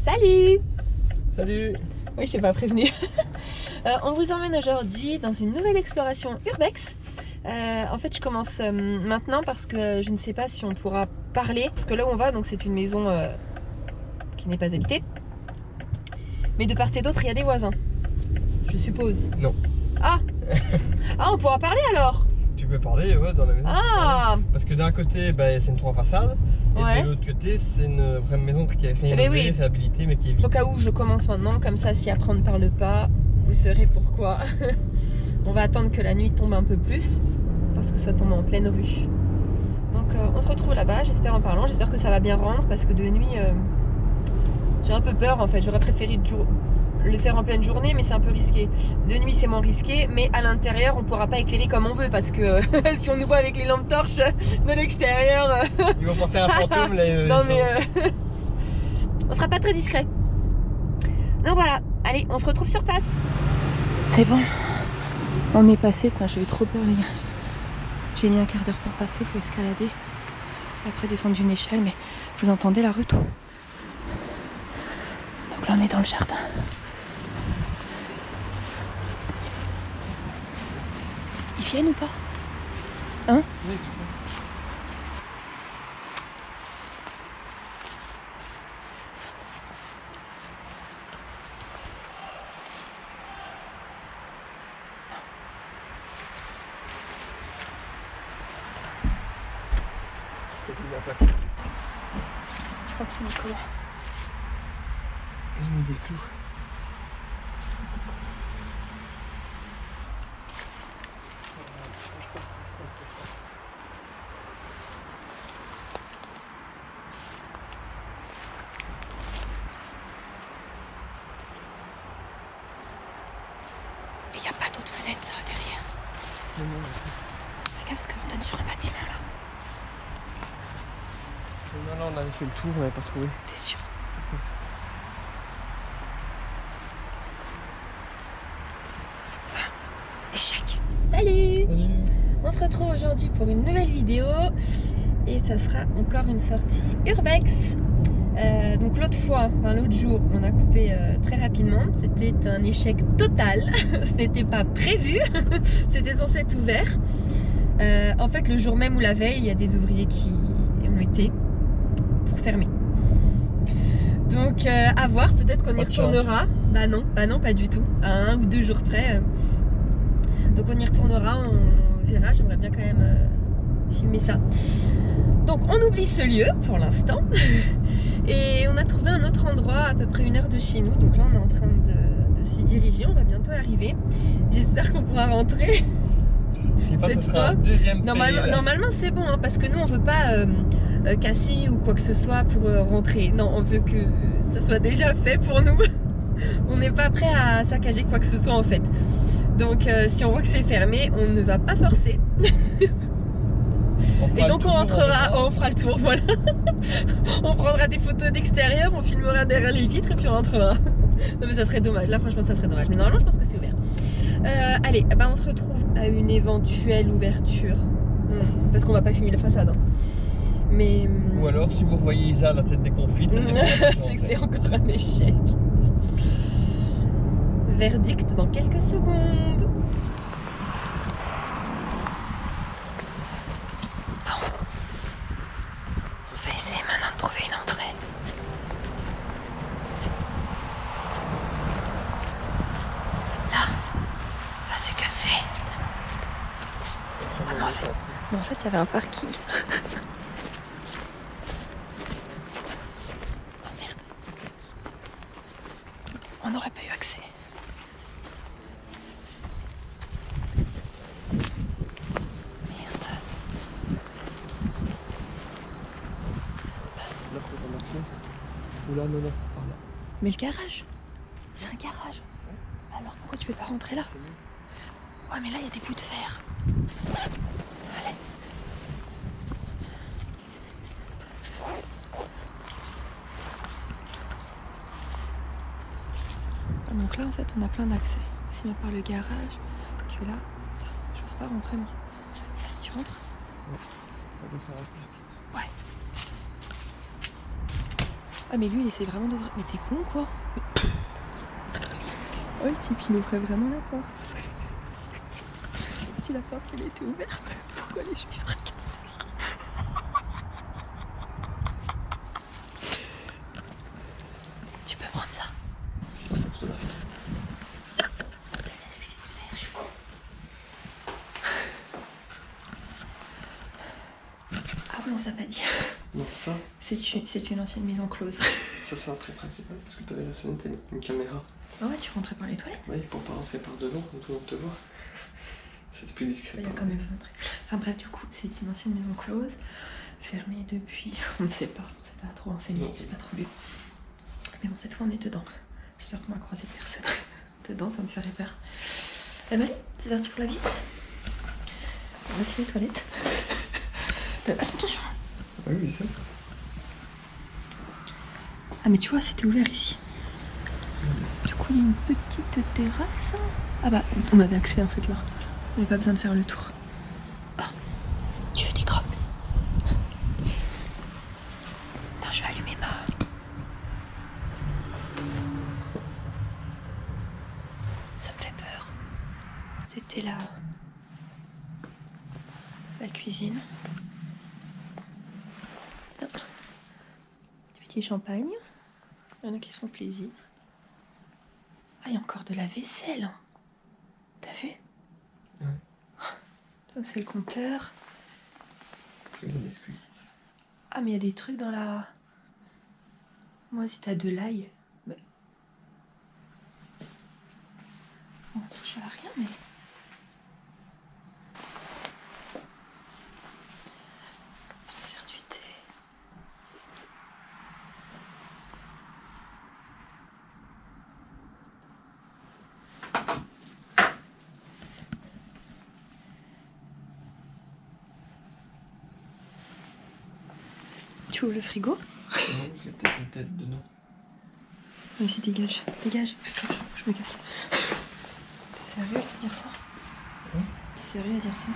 Salut! Salut! Oui, je t'ai pas prévenu. On vous emmène aujourd'hui dans une nouvelle exploration urbex. En fait, je commence maintenant parce que je ne sais pas si on pourra parler. Parce que là où on va, donc c'est une maison qui n'est pas habitée. Mais de part et d'autre, il y a des voisins. Je suppose. Non. Ah! Ah, on pourra parler alors? Tu peux parler, ouais, dans la maison. Ah! Parce que d'un côté, c'est une trois façades. Et Ouais. de l'autre côté, c'est une vraie maison qui est Mais rénovée, oui. réhabilitée, mais qui est vide. Au cas où je commence maintenant, comme ça, si après on ne parle pas, vous saurez pourquoi. On va attendre que la nuit tombe un peu plus, parce que ça tombe en pleine rue. Donc on se retrouve là-bas, j'espère en parlant, j'espère que ça va bien rendre, parce que de nuit, j'ai un peu peur en fait. J'aurais préféré le faire en pleine journée, mais c'est un peu risqué. De nuit, c'est moins risqué, mais à l'intérieur, on pourra pas éclairer comme on veut, parce que si on nous voit avec les lampes torches de l'extérieur... Ils vont penser à un fantôme, les non gens. mais... on sera pas très discret. Donc voilà, allez, on se retrouve sur place. C'est bon, on est passé. Putain, j'ai eu trop peur les gars. J'ai mis un quart d'heure pour passer, faut escalader. Après descendre d'une échelle, mais vous entendez la rue tout. Donc là on est dans le jardin. Ils viennent ou pas? Hein? Oui, c'est bien plaqué. Je crois que c'est Nicolas. Ils ont mis des clous. Mais il n'y a pas d'autres fenêtres derrière. Non, non, Fais gaffe parce qu'on donne sur un bâtiment là. non, on avait fait le tour, on n'avait pas trouvé. T'es sûr? Échec. Salut! Salut! On se retrouve aujourd'hui pour une nouvelle vidéo et ça sera encore une sortie urbex. Donc l'autre jour, on a coupé très rapidement. C'était un échec total. Ce n'était pas prévu. C'était censé être ouvert. En fait, le jour même ou la veille, il y a des ouvriers qui ont été pour fermer. Donc à voir, peut-être qu'on y Pas de chance. retournera. Bah non, pas du tout. À 1 ou 2 jours près. Donc on y retournera, on verra. J'aimerais bien quand même filmer ça. Donc on oublie ce lieu pour l'instant. Et on a trouvé un autre endroit à peu près 1 heure de chez nous. Donc là on est en train de s'y diriger. On va bientôt arriver. J'espère qu'on pourra rentrer. Si pas, Cette ce sera fois, un deuxième Normalement c'est bon, hein, parce que nous on veut pas casser ou quoi que ce soit pour rentrer. Non, on veut que ça soit déjà fait pour nous. On n'est pas prêt à saccager quoi que ce soit en fait. Donc si on voit que c'est fermé, on ne va pas forcer. Et donc on rentrera, on fera le tour, voilà. On prendra des photos d'extérieur, on filmera derrière les vitres et puis on rentrera. Non mais ça serait dommage, là franchement ça serait dommage. Mais normalement je pense que c'est ouvert. Allez, on se retrouve à une éventuelle ouverture. Parce qu'on va pas filmer la façade. Hein. Mais... Ou alors, si vous voyez Isa la tête déconfite, c'est que c'est encore un échec. Verdict dans quelques secondes. Bon. On va essayer maintenant de trouver une entrée. Là c'est cassé. Ah, mais en fait il y avait un parking. Oh merde. On n'aurait pas eu accès. Merde. Là, faut qu'on marche. Ou là, non, par là. Mais le garage, c'est un garage. Alors pourquoi tu veux pas rentrer là? C'est mieux. Ouais mais là il y a des bouts de fer. Allez. Donc là en fait on a plein d'accès. Aussi bien par le garage que là. J'ose pas rentrer moi. Là si tu rentres. On va faire un peu. Ouais. Ah mais lui il essaie vraiment d'ouvrir. Mais t'es con quoi? Oh le type il ouvrait vraiment la porte. Si la porte elle était ouverte, pourquoi les chevilles seraient cassées? Tu peux prendre ça. Je suis con. Ah oui on vous a pas dit. Non, ça, C'est une ancienne maison close. ça c'est un trait principal parce que t'avais la sonnette, une caméra. Ah ouais tu rentrais par les toilettes? Oui, pour pas rentrer par devant, tout le monde te voit. C'est plus discret. Il y a quand même une entrée. Enfin bref, du coup, c'est une ancienne maison close, fermée depuis. On ne sait pas, on ne s'est pas trop renseigné, j'ai pas trop lu. Mais bon, cette fois on est dedans. J'espère qu'on va croiser personne dedans, ça me ferait peur. Eh ben, c'est parti pour la visite. Voici les toilettes. Attention! Ah oui, ça. Ah, mais tu vois, c'était ouvert ici. Du coup, il y a une petite terrasse. Ah bah, on avait accès en fait là. On n'avait pas besoin de faire le tour. Oh, tu veux des crottes? Attends, je vais allumer ma... Ça me fait peur. C'était la cuisine. Petit champagne. Il y en a qui se font plaisir. Ah, il y a encore de la vaisselle. T'as vu? Ouais. Là, c'est le compteur. C'est bien biscuit. Ah, mais il y a des trucs dans la... Moi, si t'as de l'ail... Mais... On touche à rien, mais... Pour se faire du thé... Tu ouvres le frigo? Non, il y a peut-être une tête dedans. Vas-y, dégage, dégage. Je me casse. T'es sérieux à dire ça? T'es sérieux à dire ça?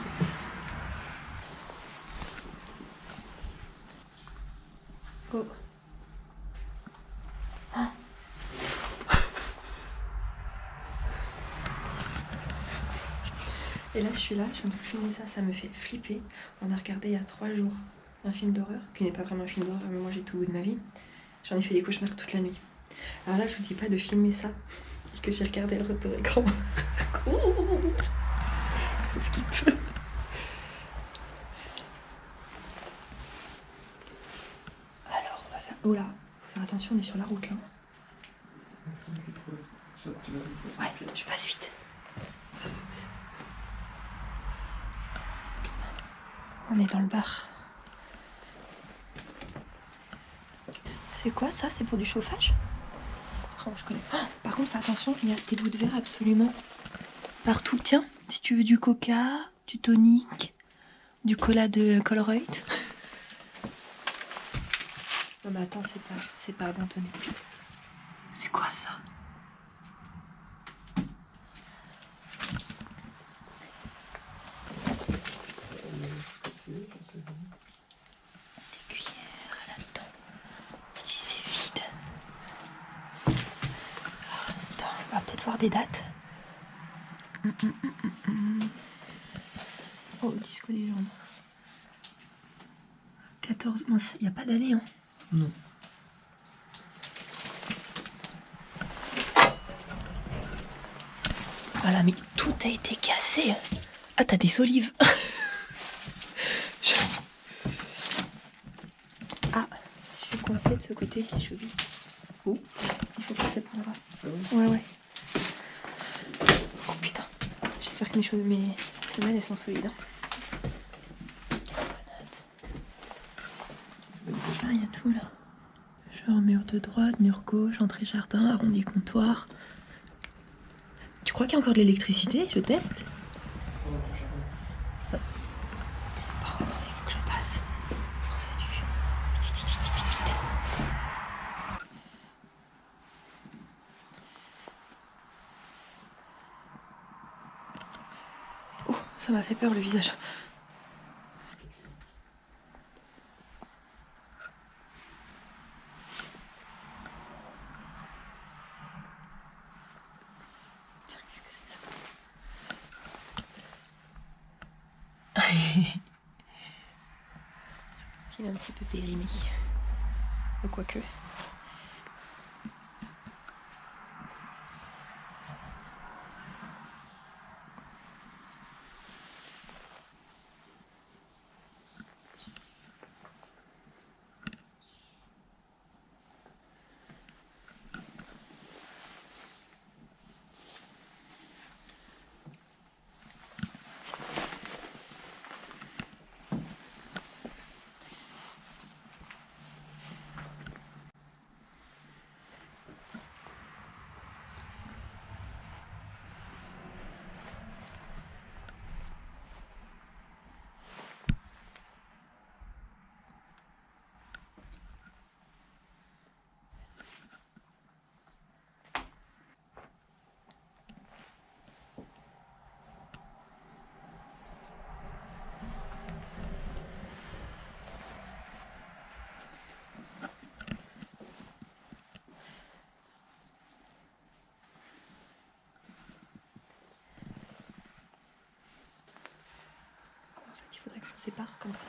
Oh. Ah. Et là, je suis là, je viens de filmer ça, ça me fait flipper. On a regardé il y a 3 jours un film d'horreur, qui n'est pas vraiment un film d'horreur, mais moi j'ai tout au bout de ma vie. J'en ai fait des cauchemars toute la nuit. Alors là, je vous dis pas de filmer ça, et que j'ai regardé le retour écran. Sauf qu'il peut. Alors, on va faire... Oh là, faut faire attention, on est sur la route là. Ouais, je passe vite. On est dans le bar. C'est quoi ça? C'est pour du chauffage? Oh, je connais. Oh, par contre, fais attention, il y a des bouts de verre absolument partout. Tiens, si tu veux du coca, du tonic, du cola de Colruyt. Non mais attends, c'est pas abandonné. C'est quoi ça? Des cuillères là-dedans. Ici c'est vide. Attends, on va peut-être voir des dates. Oh, disco légende. 14... il n'y a pas d'année, hein? Non. Voilà, mais tout a été cassé. Ah, t'as des olives. Ah, je suis coincée de ce côté. Je suis... Oh, il faut passer par là-bas. Ah oui? Ouais, ouais. Oh putain. J'espère que mes semelles, elles sont solides. Ah, il y a tout là. Genre mur de droite, mur gauche, entrée jardin, arrondi comptoir. Tu crois qu'il y a encore de l'électricité? Je teste. Oh, attendez, il faut que je passe. Sans ça du... Vite, vite, vite, vite, vite, vite. Oh, ça m'a fait peur le visage. Parce qu'il est un petit peu périmé. Ou quoique. Il faudrait qu'on se sépare, comme ça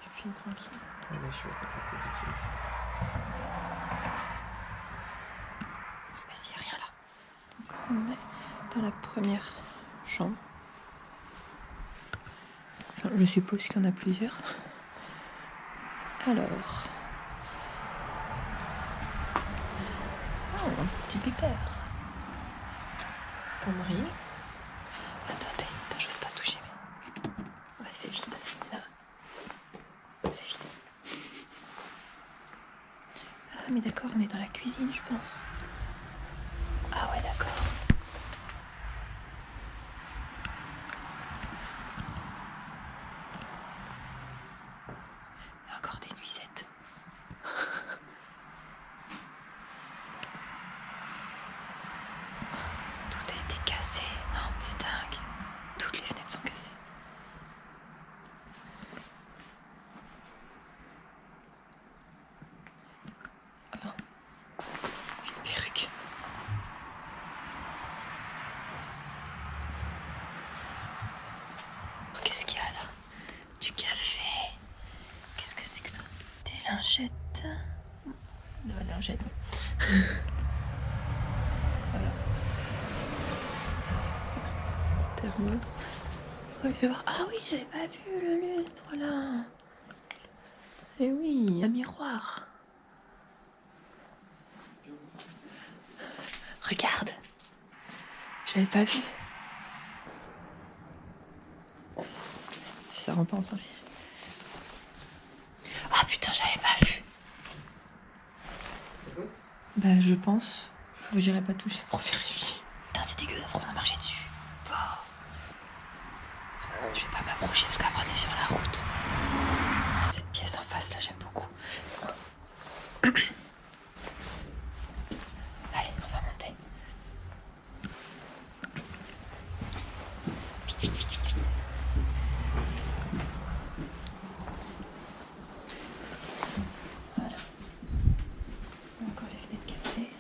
tu filmes tranquille. Ah là, je suis à côté de ça tout de suite. Vas-y, y a rien là. Donc on est dans la première chambre. Enfin, je suppose qu'il y en a plusieurs. Alors. Oh, un petit pipère. Pommerie. Attendez, j'ose pas toucher. Ouais, c'est vide. Là. C'est vide. Ah, mais d'accord, on est dans la cuisine, je pense. Ah ouais, d'accord. Il y a encore des nuisettes. Tout a été cassé. Oh, c'est dingue. Toutes les fenêtres sont cassées. Oh. Une perruque. Oh, qu'est-ce qu'il y a là? Du café. Qu'est-ce que c'est que ça? Des lingettes. De la lingette. Voilà. Thermos. Oh, je vais voir. Ah oui, j'avais pas vu le lustre là. Eh oui, un miroir. Regarde. J'avais pas vu. Ça rend pas en service. Ah putain, j'avais pas vu. Bah je pense. J'irai pas toucher pour vérifier. Putain, c'est dégueulasse, on a marché dessus. Oh. Je vais pas m'approcher parce qu'après on est sur la route. Cette pièce en face là, j'aime beaucoup. Allez, on va monter. Vite, vite, vite, vite, vite. Voilà. Encore les fenêtres cassées.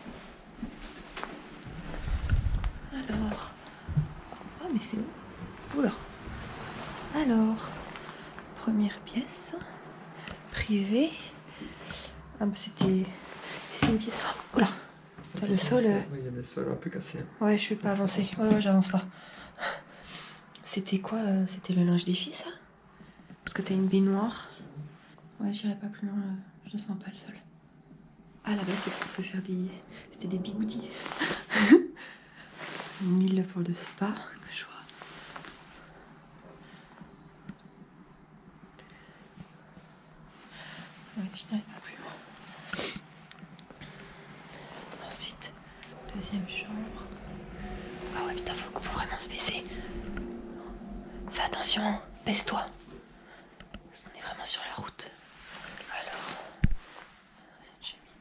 Alors. Oh, mais c'est où? Oula. Alors. Première pièce. Privée. Ah, bah c'était. C'est une pièce. Oula. T'as le sol. Oui, il y a des sols un peu cassés. Ouais, je vais pas avancer. Ouais, j'avance pas. C'était quoi? C'était le linge des filles, ça? Parce que t'as une baignoire. Ouais, j'irai pas plus loin. Je ne sens pas le sol. Ah, là-bas, c'est pour se faire des. C'était des bigoudis. Une huile pour le spa, que je vois. Ouais, je n'irai pas plus loin. Ensuite, deuxième chambre. Ah ouais, putain, faut vraiment se baisser. Fais attention, baisse-toi. Parce qu'on est vraiment sur la route. Alors, cette cheminée.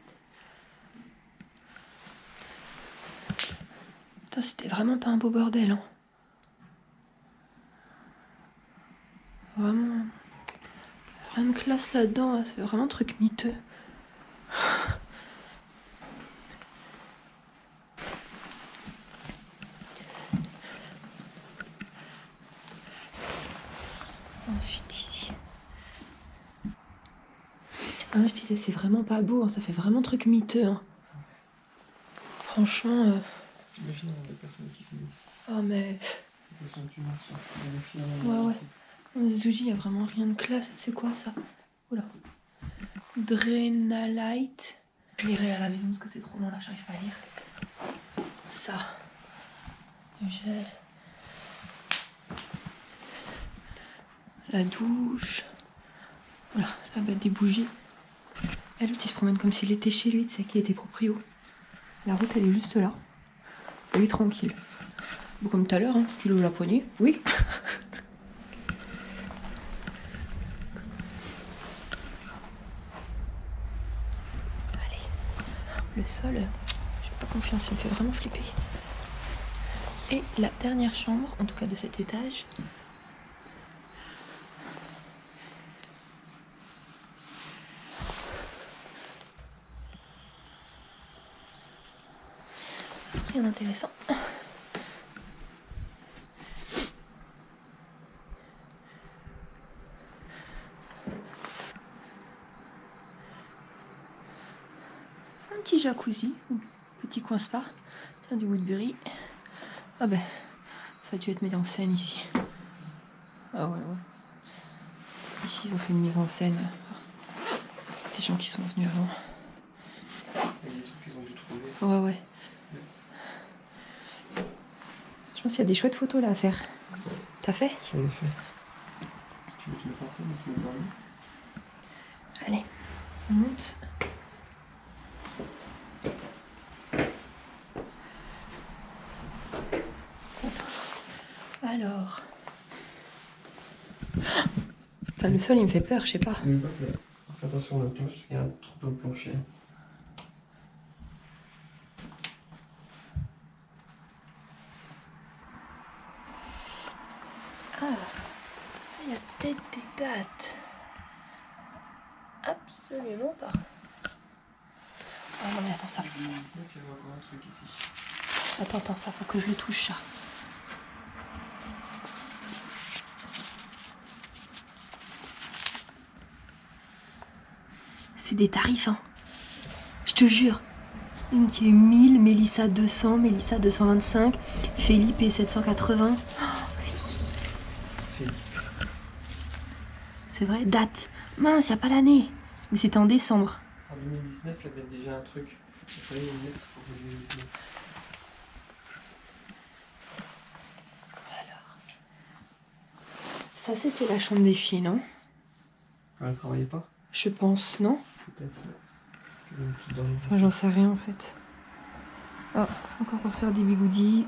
Putain, c'était vraiment pas un beau bordel, hein. Vraiment. Rien de classe là-dedans, c'est vraiment un truc miteux. Ensuite. Ah, je disais, c'est vraiment pas beau, hein, ça fait vraiment truc miteux. Hein. Franchement. Imagine des personnes qui finissent. Oh, mais. Des personnes qui finissent. Ouais, ouais. Dans les Zuji, il n'y a vraiment rien de classe. C'est quoi ça? Oula. Drenalite. Je lirai à la maison parce que c'est trop long là, j'arrive pas à lire. Ça. Du gel. La douche. Voilà, là-bas des bougies. Et l'autre il se promène comme s'il était chez lui, tu sais, qui était proprio. La route elle est juste là. Et lui tranquille. Bon, comme tout à l'heure, hein, qu'il ouvre la poignée. Oui. Allez. Le sol, j'ai pas confiance, il me fait vraiment flipper. Et la dernière chambre, en tout cas de cet étage. Rien d'intéressant. Un petit jacuzzi, petit coin spa. Tiens, du Woodbury. Ah ben, ça a dû être mis en scène ici. Ah ouais, ouais. Ici, ils ont fait une mise en scène. Des gens qui sont venus avant. Il y a des trucs qu'ils ont dû trouver. Ouais, ouais. Je pense qu'il y a des chouettes photos là à faire. T'as fait? J'en ai fait. Tu veux que tu me fasses ça ou tu veux me parler? Allez, on monte. Alors. Enfin, le sol il me fait peur, je sais pas. Fais attention au planche, il y a un trou dans le plancher. Ah, il y a peut-être des dates. Absolument pas. Ah non mais attends, ça faut... Il y a encore un truc ici. Attends, ça faut que je le touche ça. C'est des tarifs, hein. Je te jure. Une qui est 1000, Mélissa 200, Mélissa 225, Felipe 780. C'est vrai, date. Mince, y a pas l'année. Mais c'était en décembre. En 2019, il y avait déjà un truc. Vous savez, il y a une lettre pour 2019. Alors. Ça, c'était la chambre des filles, non? Elle travaillait pas? Je pense, non? Peut-être. Moi, j'en sais rien en fait. Ah, encore pour faire des bigoudis.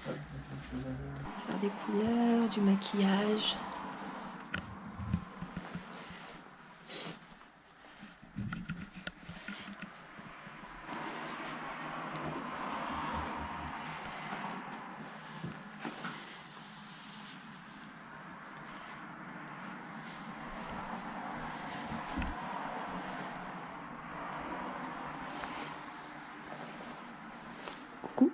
Faire des couleurs, du maquillage. Coucou.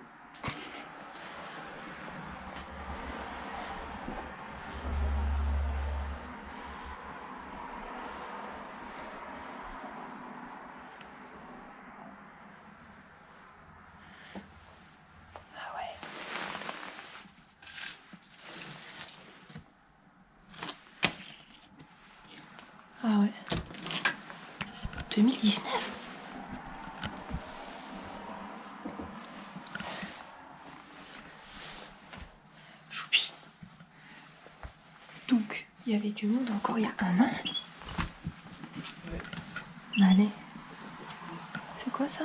Ah ouais. Ah ouais. 2019. Choupi. Donc, il y avait du monde encore il y a un an. Allez. C'est quoi ça?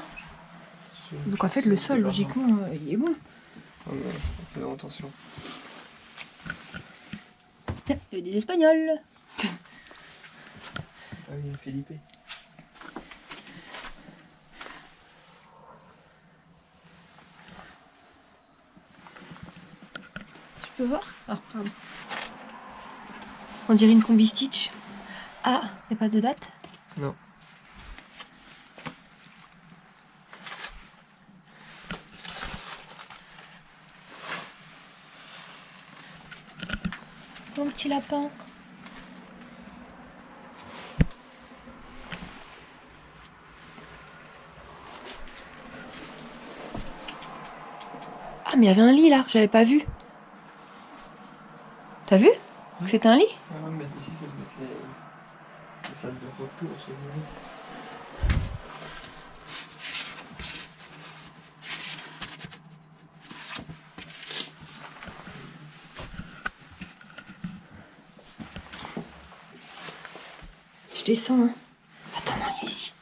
Donc en fait, le sol, logiquement, il est bon. Oh non, faisons attention. Tiens, il y a des Espagnols. Ah oui, Felipe. Tu peux voir? Ah, pardon. On dirait une combi Stitch. Ah, il n'y a pas de date? Non. Mon petit lapin. Ah, mais il y avait un lit là, j'avais pas vu. T'as vu que c'était un lit? Ah ouais, mais ici ça se mettait la salle de repos entre guillemets. Je descends, hein. Attends, non, il est ici.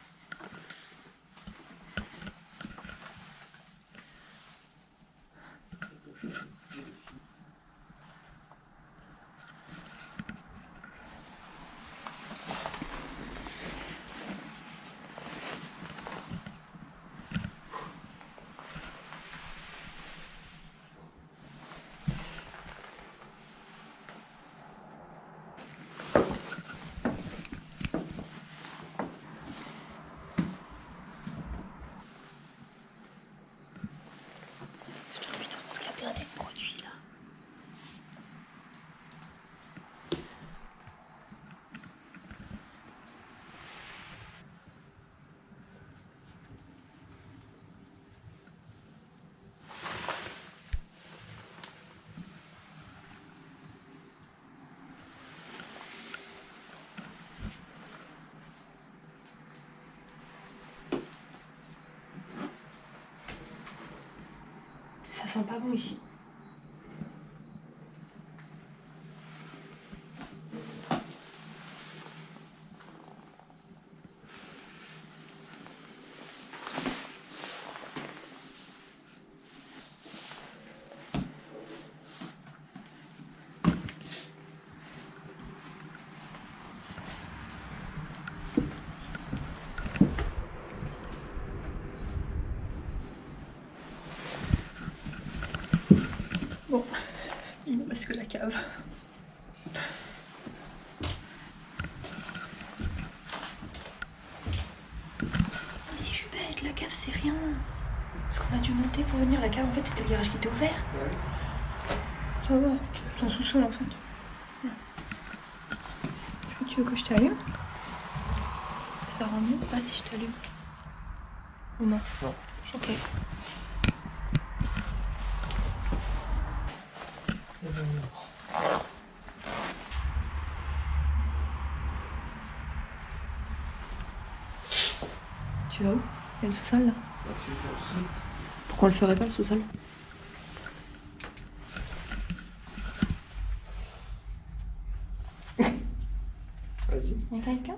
Parce qu'il y a plein de produits là. Ça sent pas bon ici. Bon, il ne reste que la cave. Mais si je suis bête, la cave c'est rien. Parce qu'on a dû monter pour venir. La cave en fait c'était le garage qui était ouvert. Ouais. Ça va, c'est un sous-sol en fait. Est-ce que tu veux que je t'allume? Ça rend mieux pas si je t'allume? Ou non? Non. Ok. Tu vas où? Il y a le sous-sol là. Pourquoi on le ferait pas le sous-sol? Vas-y. Il y a quelqu'un?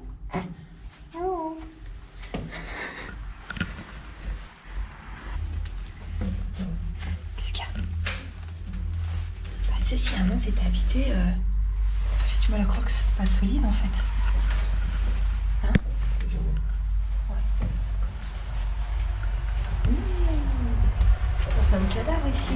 Oh. Qu'est-ce qu'il y a? Bah, tu sais, si un an c'était habité, j'ai du mal à croire que c'est pas solide en fait. Hein? Ouais. Il y a plein de cadavres ici.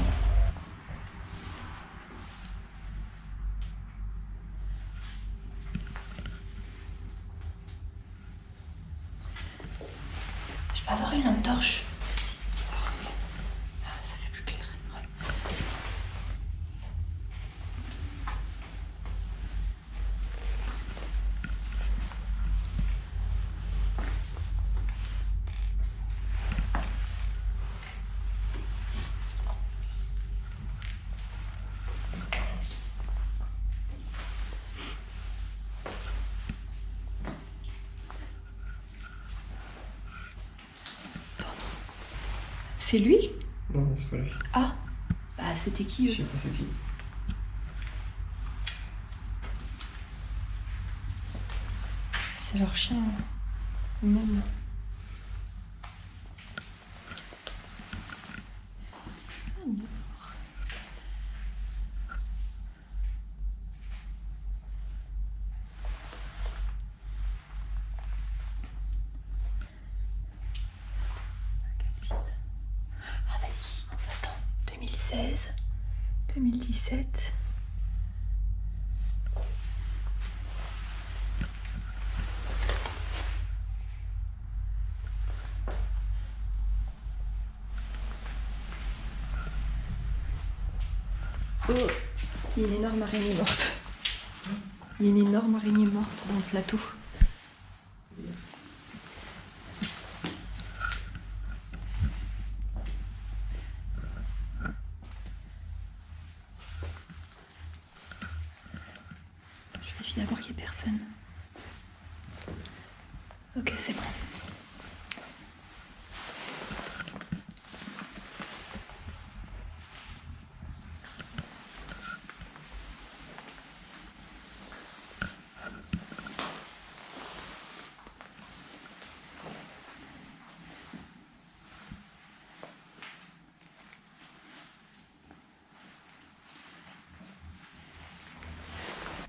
Je peux avoir une lampe torche? Merci, ça rend mieux. Ah, ça fait plus clair. Ouais. C'est lui? Non, c'est pas lui. Ah, bah c'était qui Je sais eux? pas c'est qui. C'est leur chien. Ou même. Ah vas-y, attends, 2016, 2017. Oh, il y a une énorme araignée morte. Il y a une énorme araignée morte dans le plateau. d'abord qu'il n'y ait personne. Ok, c'est bon.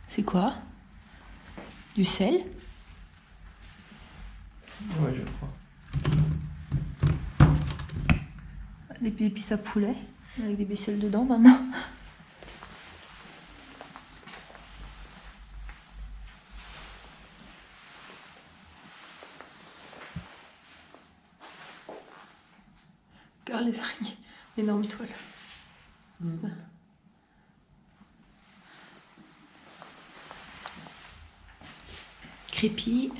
C'est quoi? Du sel? Ouais, je crois. Des épices à poulet, avec des bestioles dedans maintenant. Regarde les araignées, l'énorme toile. Crépi.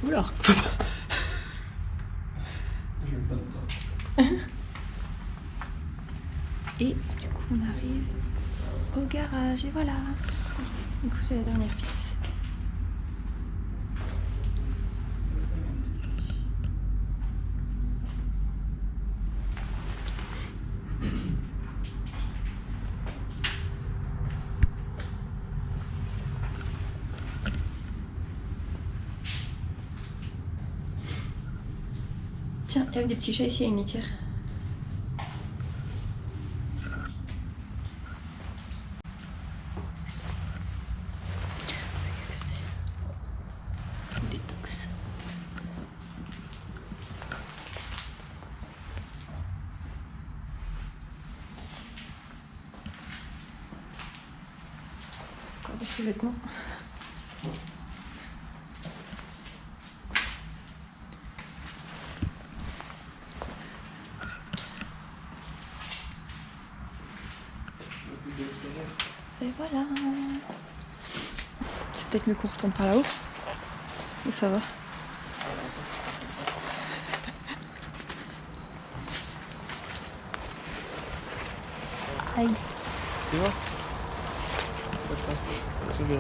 Oula. Je vais pas dedans. Et du coup on arrive au garage et voilà. Du coup c'est la dernière pièce. Tiens, il y avait des petits chats ici, il y a une litière. Qu'est-ce que c'est? Une détox. Encore des sous-vêtements. Et voilà. C'est peut-être mieux qu'on retourne par là-haut. Mais ça va. Aïe. Tu vois? C'est bien.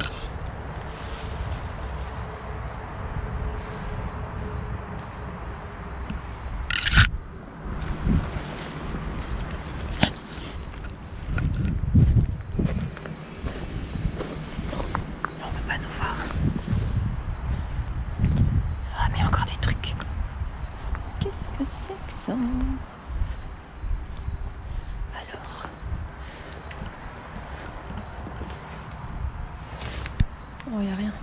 On peut pas nous voir. Ah mais encore des trucs. Qu'est-ce que c'est que ça? Alors. Oh, y a rien.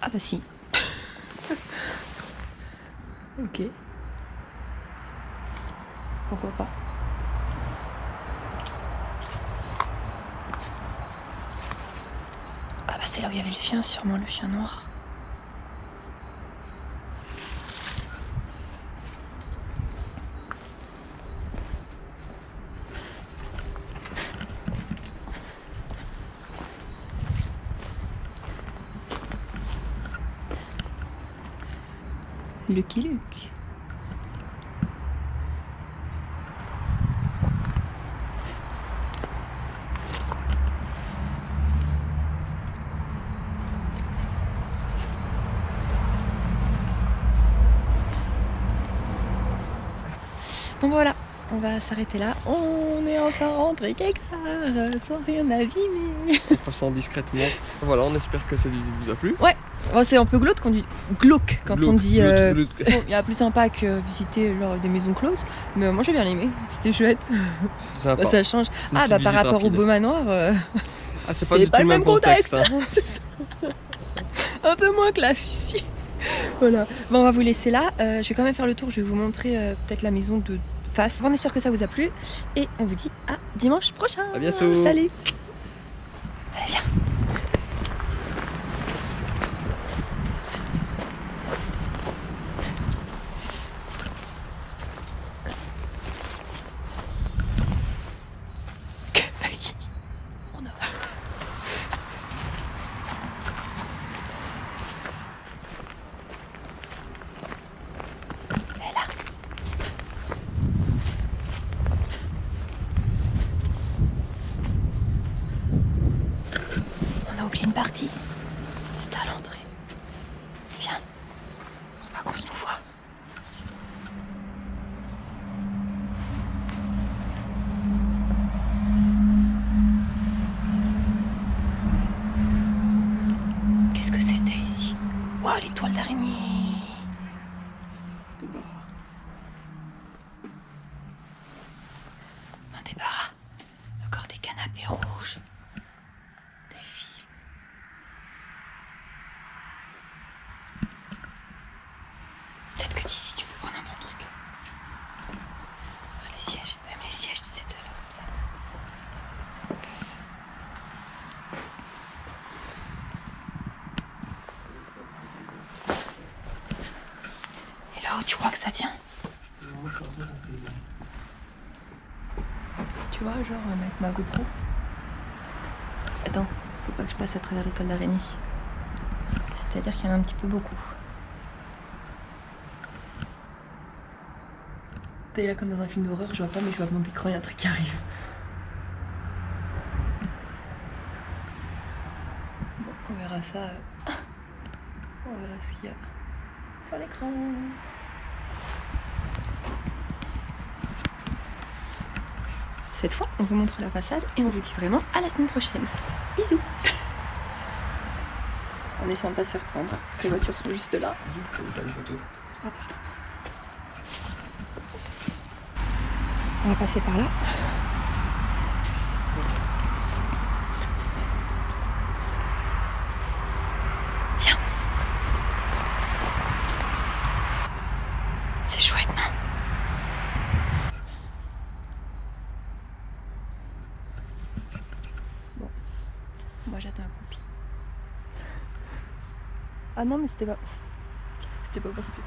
Ah bah si. Ok. Pourquoi pas? Ah bah c'est là où il y avait le chien, sûrement le chien noir. Lucky Luke. Bon voilà, on va s'arrêter là. On est enfin rentré quelque part, sans rien abîmer. En passant discrètement. Voilà, on espère que cette visite vous a plu. Ouais, bon, c'est un peu glauque quand on dit Glauque. Bon, il y a plus sympa que visiter genre des maisons closes, mais moi j'ai bien aimé, c'était chouette. C'est sympa. Bah, ça change. C'est une Ah petite bah par visite rapport rapide. au beau manoir, Ah, c'est c'est du tout pas le même contexte. hein. Un peu moins classe ici. Voilà. Bon, on va vous laisser là. Je vais quand même faire le tour. Je vais vous montrer peut-être la maison de face. On espère que ça vous a plu. Et on vous dit à dimanche prochain. À bientôt. Salut. Allez, viens. parti. C'est à l'entrée. Viens. Pour pas qu'on se nous voit. Qu'est-ce que c'était ici? Waouh, les toiles d'araignée. Un débarras. Encore des canapés rouges. Des fils. Peut-être que d'ici tu peux prendre un bon truc. Les sièges, même les sièges de ces deux-là comme ça. Et là-haut, tu crois que ça tient? Tu vois, genre avec ma GoPro. Attends, faut pas que je passe à travers l'école d'araignée. C'est-à-dire qu'il y en a un petit peu beaucoup. T'es là comme dans un film d'horreur, je vois pas, mais je vois que mon écran, il y a un truc qui arrive. Bon, on verra ça. On verra ce qu'il y a sur l'écran. Cette fois, on vous montre la façade et on vous dit vraiment à la semaine prochaine. Bisous. En essayant de pas se faire prendre. Les voitures sont juste là. Ah, pardon. On va passer par là. Viens. C'est chouette, non? Bon. Moi j'attends un croupi. Ah non, mais c'était pas possible.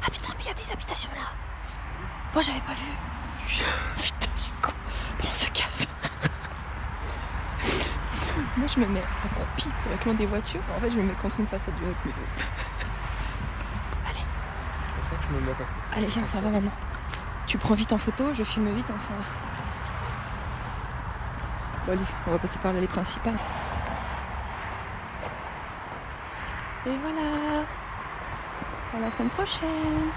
Ah putain, mais il y a des habitations là. Moi j'avais pas vu. Putain, je suis con. Bon, on se casse. Moi je me mets accroupi pour être loin des voitures. En fait, je me mets contre une façade d'une autre maison. Allez. C'est pour ça que je me mets pas. Allez, viens, on s'en va maintenant. Tu prends vite en photo, je filme vite, on s'en va. Bon, allez, on va passer par l'allée principale. Et voilà. À la semaine prochaine.